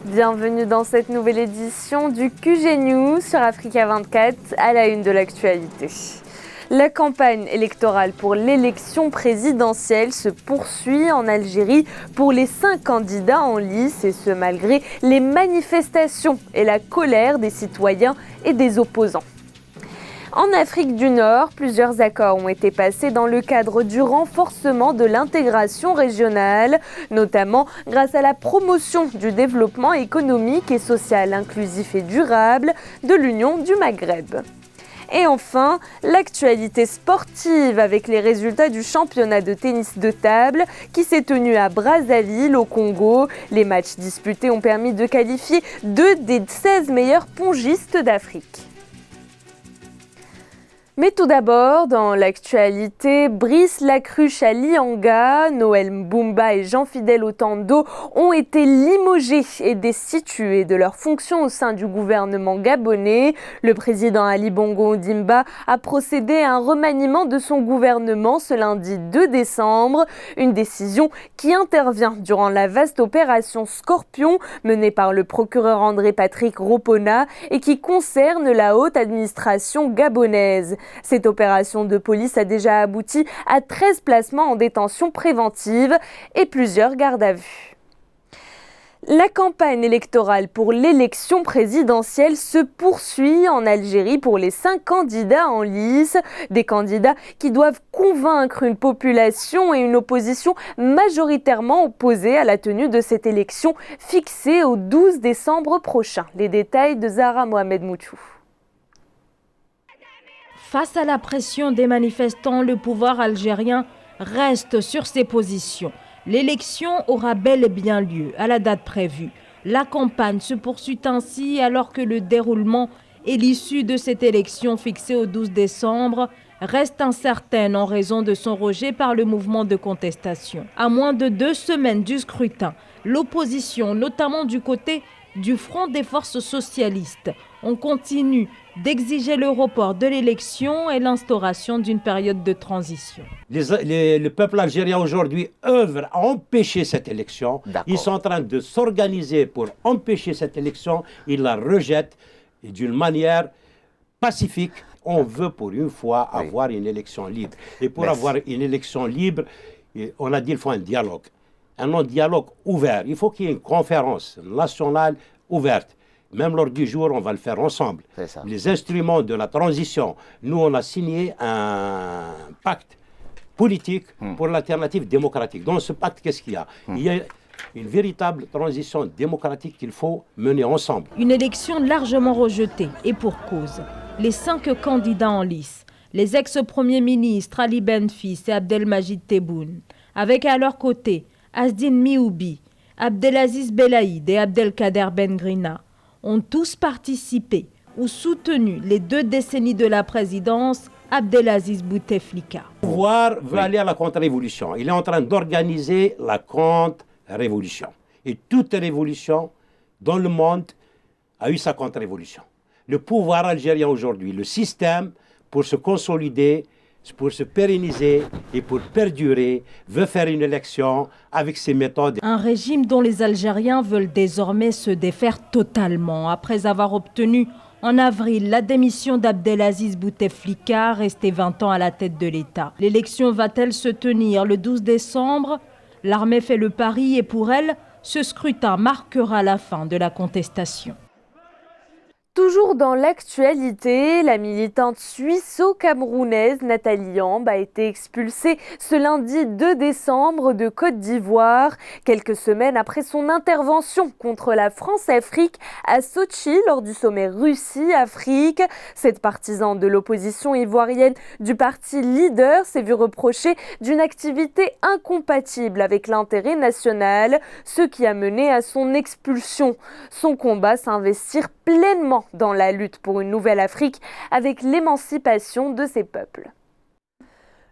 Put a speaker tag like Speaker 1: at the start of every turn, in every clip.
Speaker 1: Bienvenue dans cette nouvelle édition du QG News sur Africa 24 à la une de l'actualité. La campagne électorale pour l'élection présidentielle se poursuit en Algérie pour les 5 candidats en lice et ce malgré les manifestations et la colère des citoyens et des opposants. En Afrique du Nord, plusieurs accords ont été passés dans le cadre du renforcement de l'intégration régionale, notamment grâce à la promotion du développement économique et social inclusif et durable de l'Union du Maghreb. Et enfin, l'actualité sportive avec les résultats du championnat de tennis de table qui s'est tenu à Brazzaville au Congo. Les matchs disputés ont permis de qualifier 2 des 16 meilleurs pongistes d'Afrique. Mais tout d'abord, dans l'actualité, Brice Lacruche à Lianga, Noël Mbumba et Jean-Fidèle Otando ont été limogés et destitués de leurs fonctions au sein du gouvernement gabonais. Le président Ali Bongo Ondimba a procédé à un remaniement de son gouvernement ce lundi 2 décembre, une décision qui intervient durant la vaste opération Scorpion menée par le procureur André-Patrick Ropona et qui concerne la haute administration gabonaise. Cette opération de police a déjà abouti à 13 placements en détention préventive et plusieurs gardes à vue. La campagne électorale pour l'élection présidentielle se poursuit en Algérie pour les 5 candidats en lice. Des candidats qui doivent convaincre une population et une opposition majoritairement opposées à la tenue de cette élection fixée au 12 décembre prochain. Les détails de Zahra Mohamed Mouchou.
Speaker 2: Face à la pression des manifestants, le pouvoir algérien reste sur ses positions. L'élection aura bel et bien lieu à la date prévue. La campagne se poursuit ainsi alors que le déroulement et l'issue de cette élection fixée au 12 décembre reste incertaine en raison de son rejet par le mouvement de contestation. À moins de 2 semaines du scrutin, l'opposition, notamment du côté du Front des forces socialistes, on continue d'exiger le report de l'élection et l'instauration d'une période de transition.
Speaker 3: Le peuple algérien aujourd'hui œuvre à empêcher cette élection. Ils sont en train de s'organiser pour empêcher cette élection. Ils la rejettent d'une manière pacifique. On veut pour une fois avoir une élection libre. Et pour avoir une élection libre, on a dit qu'il faut un dialogue. Un dialogue ouvert. Il faut qu'il y ait une conférence nationale ouverte. Même lors du jour, on va le faire ensemble. Les instruments de la transition, nous, on a signé un pacte politique pour l'alternative démocratique. Dans ce pacte, qu'est-ce qu'il y a ? Il y a une véritable transition démocratique qu'il faut mener ensemble.
Speaker 2: Une élection largement rejetée et pour cause. Les 5 candidats en lice, les ex-premiers ministres Ali Benfis et Abdelmajid Tebboune, avec à leur côté Asdine Mioubi, Abdelaziz Belaïd et Abdelkader Bengrina, ont tous participé ou soutenu les 2 décennies de la présidence Abdelaziz Bouteflika.
Speaker 3: Le pouvoir veut aller à la contre-révolution. Il est en train d'organiser la contre-révolution. Et toute révolution dans le monde a eu sa contre-révolution. Le pouvoir algérien aujourd'hui, le système, pour se consolider, pour se pérenniser et pour perdurer, veut faire une élection avec ses méthodes.
Speaker 2: Un régime dont les Algériens veulent désormais se défaire totalement après avoir obtenu en avril la démission d'Abdelaziz Bouteflika, resté 20 ans à la tête de l'État. L'élection va-t-elle se tenir le 12 décembre ? L'armée fait le pari et pour elle, ce scrutin marquera la fin de la contestation.
Speaker 1: Toujours dans l'actualité, la militante suisse-camerounaise Nathalie Yamb a été expulsée ce lundi 2 décembre de Côte d'Ivoire, quelques semaines après son intervention contre la France-Afrique à Sochi lors du sommet Russie-Afrique. Cette partisane de l'opposition ivoirienne du parti Leader s'est vue reprocher d'une activité incompatible avec l'intérêt national, ce qui a mené à son expulsion. Son combat s'investir pleinement dans la lutte pour une nouvelle Afrique avec l'émancipation de ces peuples.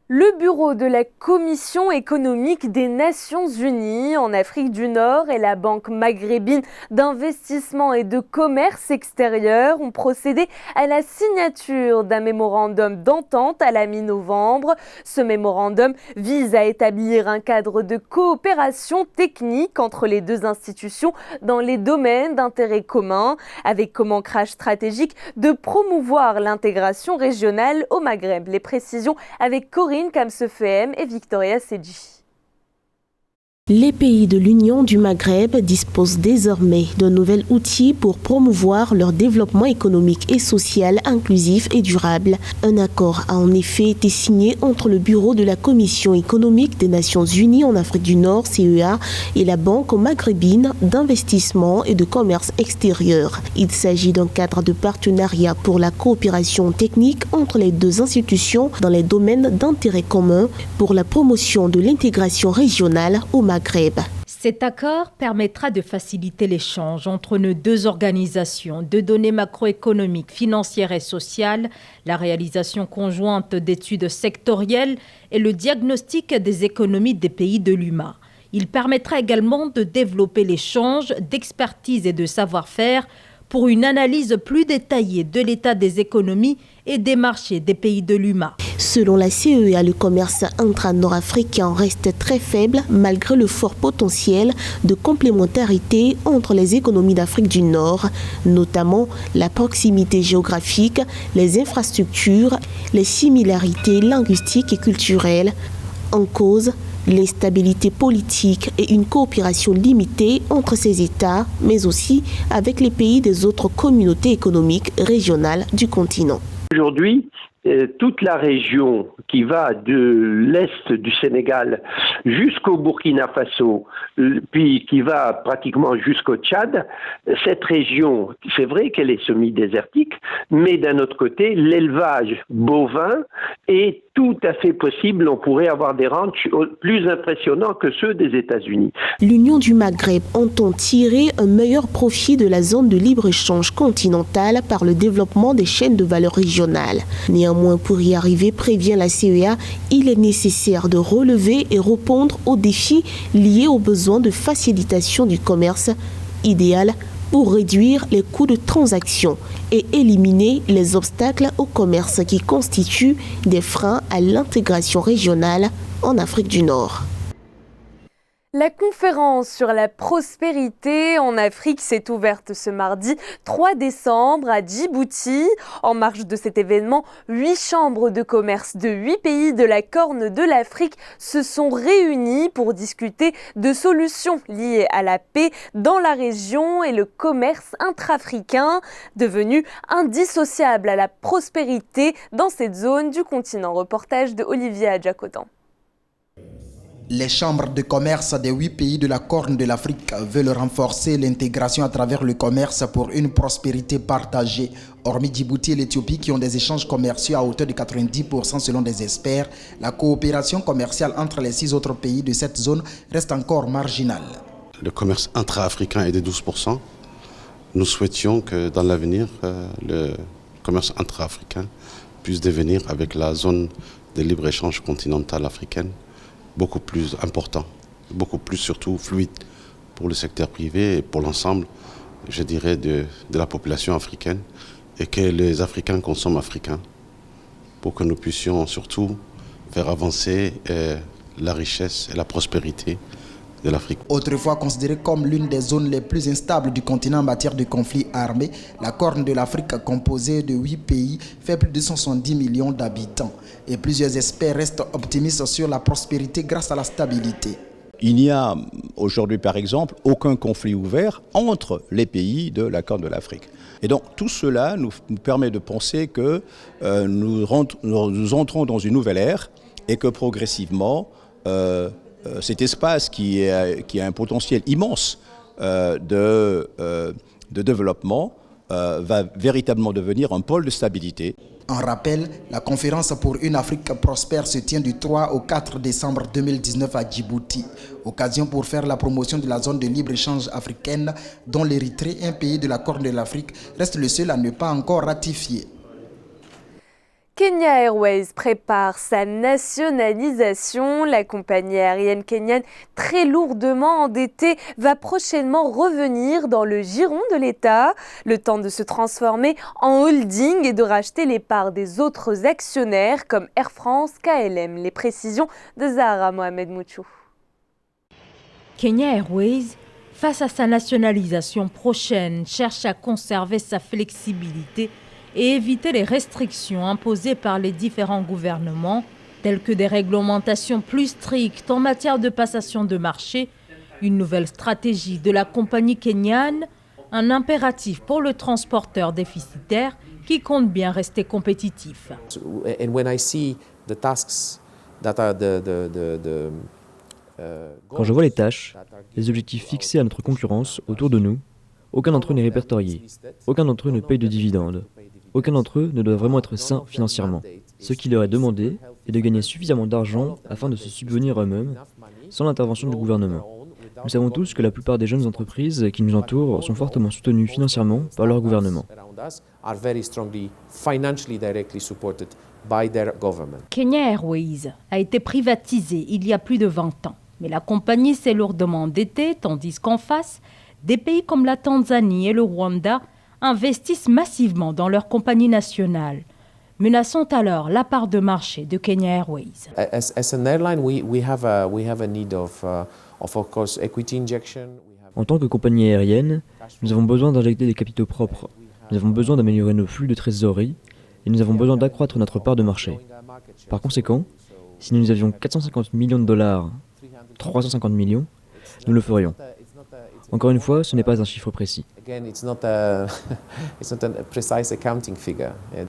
Speaker 1: Le bureau de la Commission économique des Nations Unies en Afrique du Nord et la Banque maghrébine d'investissement et de commerce extérieur ont procédé à la signature d'un mémorandum d'entente à la mi-novembre. Ce mémorandum vise à établir un cadre de coopération technique entre les deux institutions dans les domaines d'intérêt commun, avec comme ancrage stratégique de promouvoir l'intégration régionale au Maghreb. Les précisions avec Corinne Kamsefehem et Victoria Sedji.
Speaker 4: Les pays de l'Union du Maghreb disposent désormais d'un nouvel outil pour promouvoir leur développement économique et social inclusif et durable. Un accord a en effet été signé entre le bureau de la Commission économique des Nations Unies en Afrique du Nord, CEA, et la Banque maghrébine d'investissement et de commerce extérieur. Il s'agit d'un cadre de partenariat pour la coopération technique entre les deux institutions dans les domaines d'intérêt commun pour la promotion de l'intégration régionale au Maghreb.
Speaker 2: Cet accord permettra de faciliter l'échange entre nos deux organisations de données macroéconomiques, financières et sociales, la réalisation conjointe d'études sectorielles et le diagnostic des économies des pays de l'UMA. Il permettra également de développer l'échange d'expertise et de savoir-faire pour une analyse plus détaillée de l'état des économies et des marchés des pays de l'UMA.
Speaker 4: Selon la CEA, le commerce intra-nord-africain reste très faible malgré le fort potentiel de complémentarité entre les économies d'Afrique du Nord, notamment la proximité géographique, les infrastructures, les similarités linguistiques et culturelles. En cause, l'instabilité politique et une coopération limitée entre ces États, mais aussi avec les pays des autres communautés économiques régionales du continent.
Speaker 5: Aujourd'hui, toute la région qui va de l'est du Sénégal jusqu'au Burkina Faso, puis qui va pratiquement jusqu'au Tchad, cette région, c'est vrai qu'elle est semi-désertique, mais d'un autre côté, l'élevage bovin est tout à fait possible. On pourrait avoir des ranchs plus impressionnants que ceux des États-Unis.
Speaker 4: L'Union du Maghreb entend tirer un meilleur profit de la zone de libre-échange continentale par le développement des chaînes de valeur régionales. Néanmoins, pour y arriver, prévient la CEA, il est nécessaire de relever et répondre aux défis liés aux besoins de facilitation du commerce, idéal pour réduire les coûts de transaction et éliminer les obstacles au commerce qui constituent des freins à l'intégration régionale en Afrique du Nord.
Speaker 1: La conférence sur la prospérité en Afrique s'est ouverte ce mardi 3 décembre à Djibouti. En marge de cet événement, 8 chambres de commerce de 8 pays de la Corne de l'Afrique se sont réunies pour discuter de solutions liées à la paix dans la région et le commerce intra-africain, devenu indissociable à la prospérité dans cette zone du continent. Reportage de Olivier Adjacotan.
Speaker 6: Les chambres de commerce des 8 pays de la Corne de l'Afrique veulent renforcer l'intégration à travers le commerce pour une prospérité partagée. Hormis Djibouti et l'Éthiopie qui ont des échanges commerciaux à hauteur de 90% selon des experts, la coopération commerciale entre les 6 autres pays de cette zone reste encore marginale.
Speaker 7: Le commerce intra-africain est de 12%. Nous souhaitions que dans l'avenir, le commerce intra-africain puisse devenir avec la zone de libre-échange continentale africaine beaucoup plus important, beaucoup plus surtout fluide pour le secteur privé et pour l'ensemble, je dirais, de la population africaine et que les Africains consomment africain pour que nous puissions surtout faire avancer la richesse et la prospérité de l'Afrique.
Speaker 6: Autrefois considérée comme l'une des zones les plus instables du continent en matière de conflits armés, la Corne de l'Afrique, composée de 8 pays, fait plus de 170 millions d'habitants. Et plusieurs experts restent optimistes sur la prospérité grâce à la stabilité.
Speaker 8: Il n'y a aujourd'hui, par exemple, aucun conflit ouvert entre les pays de la Corne de l'Afrique. Et donc tout cela nous permet de penser que nous entrons dans une nouvelle ère et que progressivement, cet espace qui a un potentiel immense de développement va véritablement devenir un pôle de stabilité.
Speaker 6: En rappel, la conférence pour une Afrique prospère se tient du 3 au 4 décembre 2019 à Djibouti. Occasion pour faire la promotion de la zone de libre-échange africaine dont l'Érythrée, un pays de la Corne de l'Afrique, reste le seul à ne pas encore ratifier.
Speaker 1: Kenya Airways prépare sa nationalisation. La compagnie aérienne kenyane, très lourdement endettée, va prochainement revenir dans le giron de l'État. Le temps de se transformer en holding et de racheter les parts des autres actionnaires comme Air France, KLM. Les précisions de Zahra Mohamed Mouchou.
Speaker 2: Kenya Airways, face à sa nationalisation prochaine, cherche à conserver sa flexibilité et éviter les restrictions imposées par les différents gouvernements, telles que des réglementations plus strictes en matière de passation de marché, une nouvelle stratégie de la compagnie kenyane, un impératif pour le transporteur déficitaire qui compte bien rester compétitif.
Speaker 9: Quand je vois les tâches, les objectifs fixés à notre concurrence autour de nous, aucun d'entre eux n'est répertorié, aucun d'entre eux ne paye de dividendes. Aucun d'entre eux ne doit vraiment être sain financièrement. Ce qui leur est demandé est de gagner suffisamment d'argent afin de se subvenir eux-mêmes, sans l'intervention du gouvernement. Nous savons tous que la plupart des jeunes entreprises qui nous entourent sont fortement soutenues financièrement par leur gouvernement.
Speaker 2: Kenya Airways a été privatisée il y a plus de 20 ans, mais la compagnie s'est lourdement endettée, tandis qu'en face, des pays comme la Tanzanie et le Rwanda investissent massivement dans leur compagnie nationale, menaçant alors la part de marché de Kenya Airways.
Speaker 9: En tant que compagnie aérienne, nous avons besoin d'injecter des capitaux propres, nous avons besoin d'améliorer nos flux de trésorerie et nous avons besoin d'accroître notre part de marché. Par conséquent, si nous avions 450 millions de dollars, 350 millions, nous le ferions. Encore une fois, ce n'est pas un chiffre précis.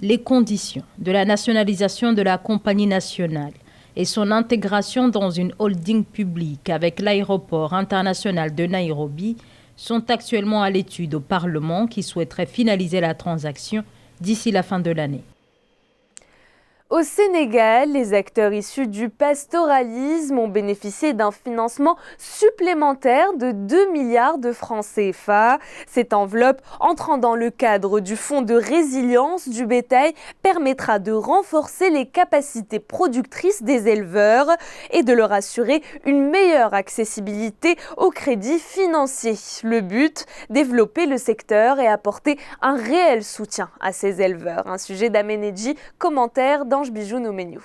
Speaker 2: Les conditions de la nationalisation de la compagnie nationale et son intégration dans une holding publique avec l'aéroport international de Nairobi sont actuellement à l'étude au Parlement qui souhaiterait finaliser la transaction d'ici la fin de l'année.
Speaker 1: Au Sénégal, les acteurs issus du pastoralisme ont bénéficié d'un financement supplémentaire de 2 milliards de francs CFA. Cette enveloppe, entrant dans le cadre du fonds de résilience du bétail, permettra de renforcer les capacités productrices des éleveurs et de leur assurer une meilleure accessibilité au crédit financier. Le but, développer le secteur et apporter un réel soutien à ces éleveurs. Un sujet d'Amenedji, commentaire dans Bijou Noméniou.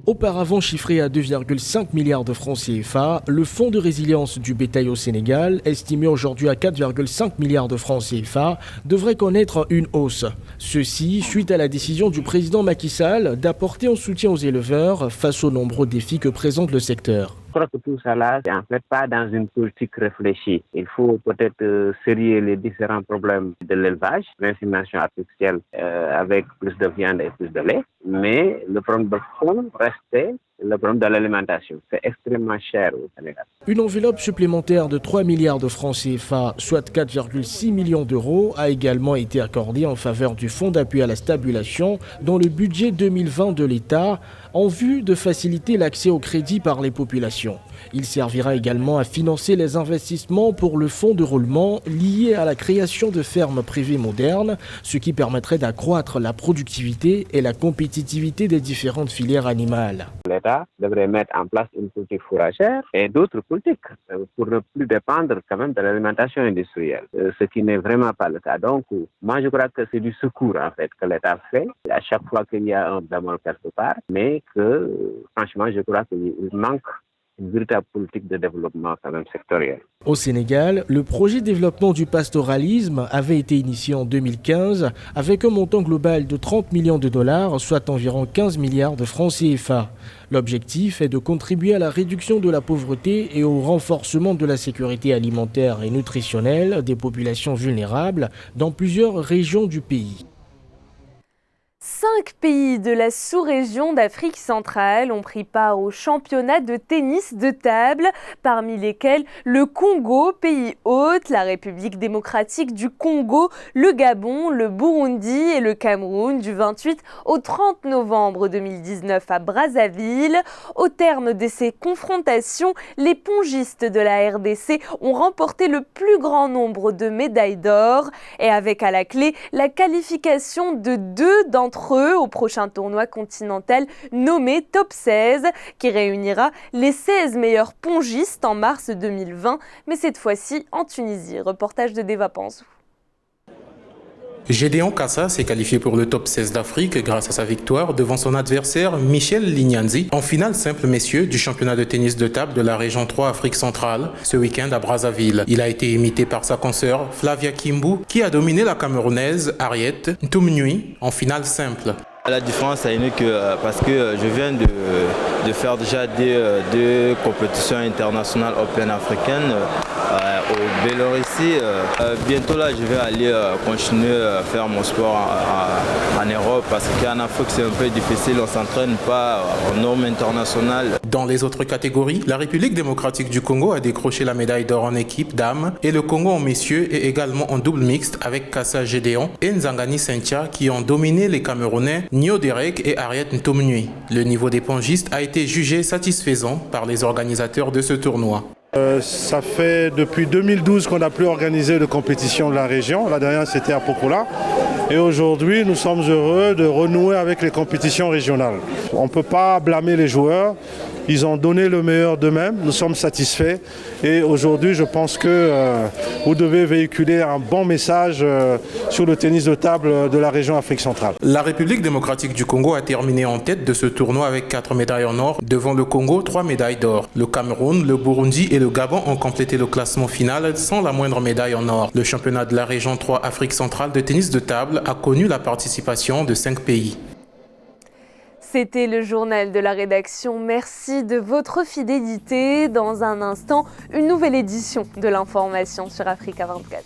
Speaker 10: Auparavant chiffré à 2,5 milliards de francs CFA, le fonds de résilience du bétail au Sénégal, estimé aujourd'hui à 4,5 milliards de francs CFA, devrait connaître une hausse. Ceci suite à la décision du président Macky Sall d'apporter un soutien aux éleveurs face aux nombreux défis que présente le secteur.
Speaker 11: Je crois que tout ça là, c'est en fait pas dans une politique réfléchie. Il faut peut-être serier les différents problèmes de l'élevage, l'insémination artificielle avec plus de viande et plus de lait, mais le problème de fond restait le problème de l'alimentation. C'est extrêmement cher au Sénégal.
Speaker 10: Une enveloppe supplémentaire de 3 milliards de francs CFA, soit 4,6 millions d'euros, a également été accordée en faveur du Fonds d'appui à la stabilisation dans le budget 2020 de l'État, en vue de faciliter l'accès au crédit par les populations. Il servira également à financer les investissements pour le fonds de roulement lié à la création de fermes privées modernes, ce qui permettrait d'accroître la productivité et la compétitivité des différentes filières animales.
Speaker 11: L'État devrait mettre en place une politique fourragère et d'autres politiques pour ne plus dépendre quand même de l'alimentation industrielle, ce qui n'est vraiment pas le cas. Donc, moi je crois que c'est du secours en fait que l'État fait à chaque fois qu'il y a un bémol quelque part, mais que franchement je crois qu'il manque une véritable politique de développement quand même sectoriel.
Speaker 10: Au Sénégal, le projet de développement du pastoralisme avait été initié en 2015 avec un montant global de 30 millions de dollars, soit environ 15 milliards de francs CFA. L'objectif est de contribuer à la réduction de la pauvreté et au renforcement de la sécurité alimentaire et nutritionnelle des populations vulnérables dans plusieurs régions du pays.
Speaker 1: 5 pays de la sous-région d'Afrique centrale ont pris part au championnat de tennis de table, parmi lesquels le Congo, pays hôte, la République démocratique du Congo, le Gabon, le Burundi et le Cameroun du 28 au 30 novembre 2019 à Brazzaville. Au terme de ces confrontations, les pongistes de la RDC ont remporté le plus grand nombre de médailles d'or et avec à la clé la qualification de 2 d'entre eux au prochain tournoi continental nommé Top 16 qui réunira les 16 meilleurs pongistes en mars 2020, mais cette fois-ci en Tunisie. Reportage de Deva Panzou.
Speaker 12: Gédéon Kassa s'est qualifié pour le top 16 d'Afrique grâce à sa victoire devant son adversaire Michel Lignanzi en finale simple messieurs du championnat de tennis de table de la région 3 Afrique centrale ce week-end à Brazzaville. Il a été imité par sa consoeur Flavia Kimbu qui a dominé la Camerounaise Harriet Ntumnui en finale simple.
Speaker 13: La différence est que parce que je viens de faire déjà deux compétitions internationales open africaines au Bélarussie. Bientôt là, je vais aller continuer à faire mon sport en Europe parce qu'en Afrique c'est un peu difficile, on ne s'entraîne pas aux normes internationales.
Speaker 12: Dans les autres catégories, la République démocratique du Congo a décroché la médaille d'or en équipe dames et le Congo en messieurs et également en double mixte avec Kassa Gédéon et Nzangani Sentia qui ont dominé les Camerounais Nio Derek et Harriet Ntumnui. Le niveau des pongistes a été jugé satisfaisant par les organisateurs de ce tournoi.
Speaker 14: Ça fait depuis 2012 qu'on n'a plus organisé de compétition de la région. La dernière c'était à Pokola. Et aujourd'hui nous sommes heureux de renouer avec les compétitions régionales. On ne peut pas blâmer les joueurs. Ils ont donné le meilleur d'eux-mêmes, nous sommes satisfaits et aujourd'hui je pense que vous devez véhiculer un bon message sur le tennis de table de la région Afrique centrale.
Speaker 12: La République démocratique du Congo a terminé en tête de ce tournoi avec 4 médailles en or, devant le Congo 3 médailles d'or. Le Cameroun, le Burundi et le Gabon ont complété le classement final sans la moindre médaille en or. Le championnat de la région 3 Afrique centrale de tennis de table a connu la participation de 5 pays.
Speaker 1: C'était le journal de la rédaction. Merci de votre fidélité. Dans un instant, une nouvelle édition de l'information sur Africa 24.